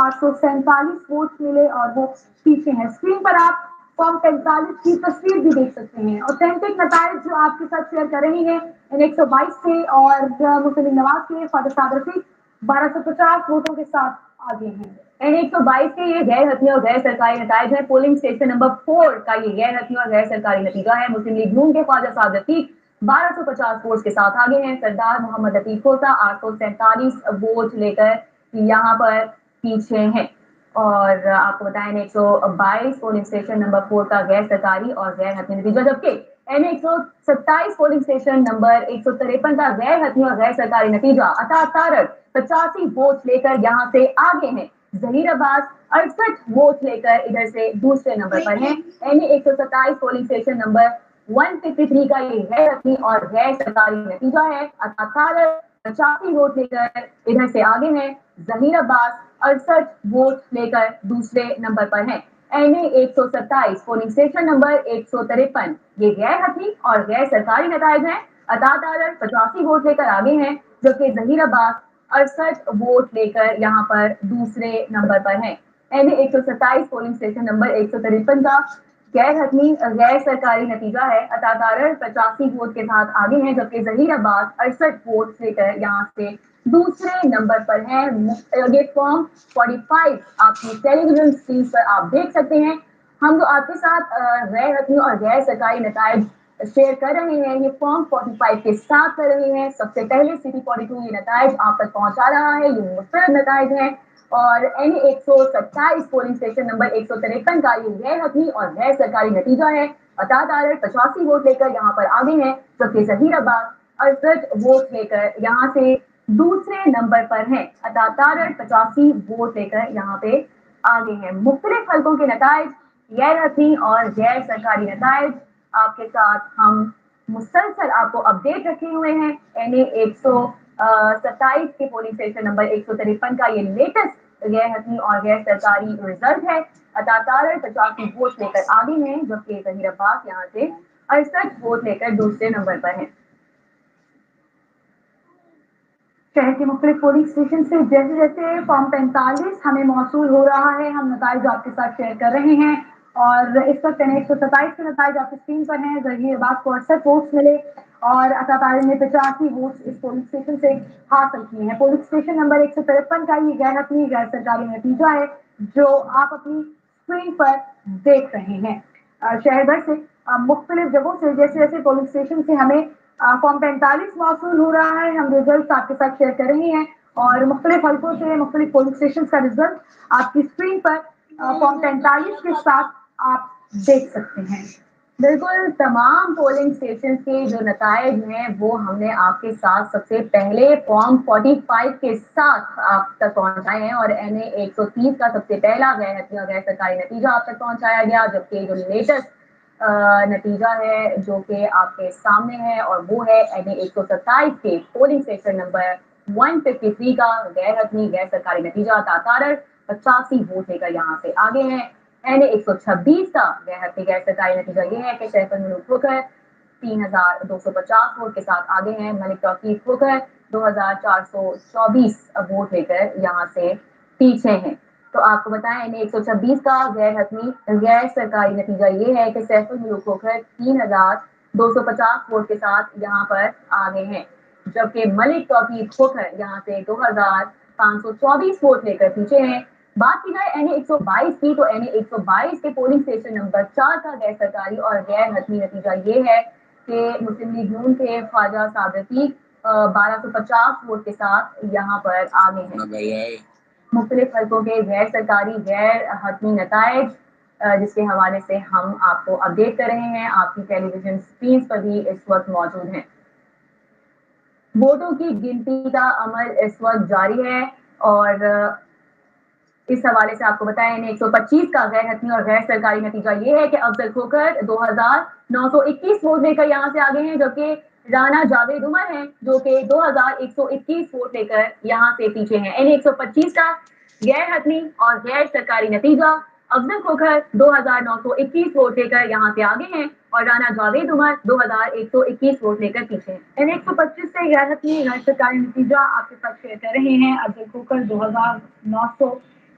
847 votes मिले और वो पीछे हैं। स्क्रीन पर आप फॉर्म 45 की तस्वीर भी देख सकते हैं। ऑथेंटिक नताइज जो आपके साथ शेयर कर रही हैं इन 122 से और मुस्लिम नवाज के ख्वाजा साद रफीक 1250 वोटों के साथ आगे हैं। एन 122 के ये गैर हतमी और गैर सरकारी नताइज है। पोलिंग स्टेशन नंबर 4 का ये गैर हतमी और गैर सरकारी नतीजा है। मुस्लिम लीग नून के ख्वाजा साद रफीक 1250 वोट के साथ आगे हैं। सरदार मोहम्मद लतीफ खोसा 847 वोट लेकर यहाँ पर पीछे हैं। और आपको बताएं 122 पोलिंग स्टेशन नंबर 4 का गैर सरकारी और गैर हतमी नतीजा, जबकि एन 127 पोलिंग स्टेशन नंबर 153 का गैर हतमी और गैर सरकारी नतीजा अता तारक 85 वोट लेकर यहाँ से आगे हैं। जहीर अब्बास 68 वोट लेकर इधर से दूसरे नंबर पर हैं। एन 127 पोलिंग स्टेशन नंबर 153 का ये गैर हतमी और गैर सरकारी नतीजा है। अता तारक 85 वोट लेकर इधर से आगे हैं। जहीर अब्बास 68 वोट लेकर दूसरे नंबर पर हैं। एनए 127 पोलिंग स्टेशन नंबर 153 ये गैर हतमी और गैर सरकारी नताइज हैं। अता तारक 85 वोट लेकर आगे हैं, जबकि जहीर अब्बास 68 वोट लेकर यहाँ पर दूसरे नंबर पर हैं। एनए 127 पोलिंग स्टेशन नंबर 153 का गैर हतमी गैर सरकारी नतीजा है। अता तारक 85 वोट के साथ आगे हैं, जबकि जहीर अब्बास 68 वोट लेकर यहाँ से दूसरे नंबर पर है। ये फॉर्म 45 आपकी टेलीविजन स्क्रीन पर आप देख सकते हैं। हम जो आपके साथ गैर हतमी और गैर सरकारी नताइज शेयर कर रहे हैं, ये फॉर्म 45 के साथ कर रहे हैं। सबसे पहले सिटी 42 ये नताइज आप तक पहुंचा रहा है। ये मुस्तरद नताइज हैं और एन 127 पोलिंग स्टेशन नंबर 153 का ये गैर हतमी और गैर सरकारी नतीजा है। अता तारक 85 वोट लेकर यहाँ पर आगे हैं, जबकि जहीर अब्बास 68 वोट लेकर यहाँ से दूसरे नंबर पर हैं। अता तारक 85 वोट लेकर यहाँ पे आगे हैं। मुख्तलिफ हलकों के नताइज, गैर हतमी और गैर सरकारी नताइज आपके साथ हम मुसलसल आपको अपडेट रखे हुए हैं। एनए 127 के पोलिंग स्टेशन नंबर 153 का ये लेटेस्ट गैर हतमी और गैर सरकारी रिजल्ट है। अता तारक 85 वोट लेकर आगे हैं, जबकि जहीर अब्बास यहाँ से 68 वोट लेकर दूसरे नंबर पर हैं। शहर के मुख्तलिफ पोलिंग स्टेशन से जैसे जैसे फॉर्म 45 हमें मौसूल हो रहा है, हम नताइज आपके साथ शेयर कर रहे हैं। और इस वक्त 127 के नताइज आपकी स्क्रीन पर हैं। जहीर अब्बास को 68 वोट्स मिले और अता तारक ने 85 वोट्स इस पोलिंग स्टेशन से हासिल किए हैं। पोलिंग स्टेशन नंबर 153 का ये गैर हतमी गैर सरकारी नतीजा है जो आप अपनी स्क्रीन पर देख रहे हैं। शहर भर से मुख्तलिफ जगहों से जैसे जैसे पोलिंग स्टेशन से हमें फॉर्म 45 मौसूल हो रहा है, हम रिजल्ट आपके साथ शेयर कर रहे हैं और मुख्तलिफ हल्कों से मुख्तलिफ पोलिंग स्टेशन का रिजल्ट आपकी स्क्रीन पर फॉर्म 45 के साथ आप देख सकते हैं। बिल्कुल तमाम पोलिंग स्टेशन के जो नताइज हैं वो हमने आपके साथ सबसे पहले फॉर्म 45 के साथ आप तक पहुंचाए हैं और एनए 130 का सबसे पहला गैर हतमी और गैर सरकारी नतीजा आप तक पहुंचाया गया, जबकि जो लेटेस्ट नतीजा है जो कि आपके सामने है और वो है एनए 127 के पोलिंग स्टेशन नंबर 153 का गैर हतमी गैर सरकारी नतीजा। अता तारक 85 वोट लेकर यहाँ से आगे हैं। एनए 126 का गैर हतमी गैर सरकारी नतीजा ये है कि शहर मलूक खोखर 3250 वोट के साथ आगे हैं। मलिक तौकीफ खोखर 2424 वोट लेकर यहाँ से पीछे हैं। तो आपको बताएं एनए 126 का गैर हतमी गैर सरकारी नतीजा ये है कि सैफुल मुलूक खोखर 3250 वोट के साथ यहाँ पर आगे हैं, जबकि मलिक तौकीफ खोखर यहाँ से 2524 वोट लेकर पीछे हैं। बात की जाए एनए 122 की तो एनए 122 के पोलिंग स्टेशन नंबर 4 का गैर सरकारी और गैर हतमी नतीजा ये है कि मुस्लिम लीग नून के ख्वाजा साद रफीक 1250 वोट के साथ यहाँ पर आगे हैं। मुख्तलिफ हल्कों के गैर सरकारी गैर हतमी नताइज जिसके हवाले से हम आपको अपडेट कर रहे हैं, आपकी टेलीविजन स्क्रीन पर भी इस वक्त मौजूद हैं। वोटों की गिनती का अमल इस वक्त जारी है और इस हवाले से आपको बताएं एनए 125 का गैर हतमी और गैर सरकारी नतीजा ये है कि अफजल खोखर 2921 वोट लेकर यहाँ से आगे हैं, जबकि राना जावेद उमर हैं जो कि 2121 वोट लेकर यहाँ से पीछे हैं। एनए 125 का गैर हतमी और गैर सरकारी नतीजा अफजल खोखर 2921 वोट लेकर यहाँ से आगे हैं और राना जावेद उमर 2121 वोट लेकर पीछे हैं। एनए 125 से गैर हतमी गैर सरकारी नतीजा आपके साथ शेयर कर रहे हैं। अफजल खोखर 2921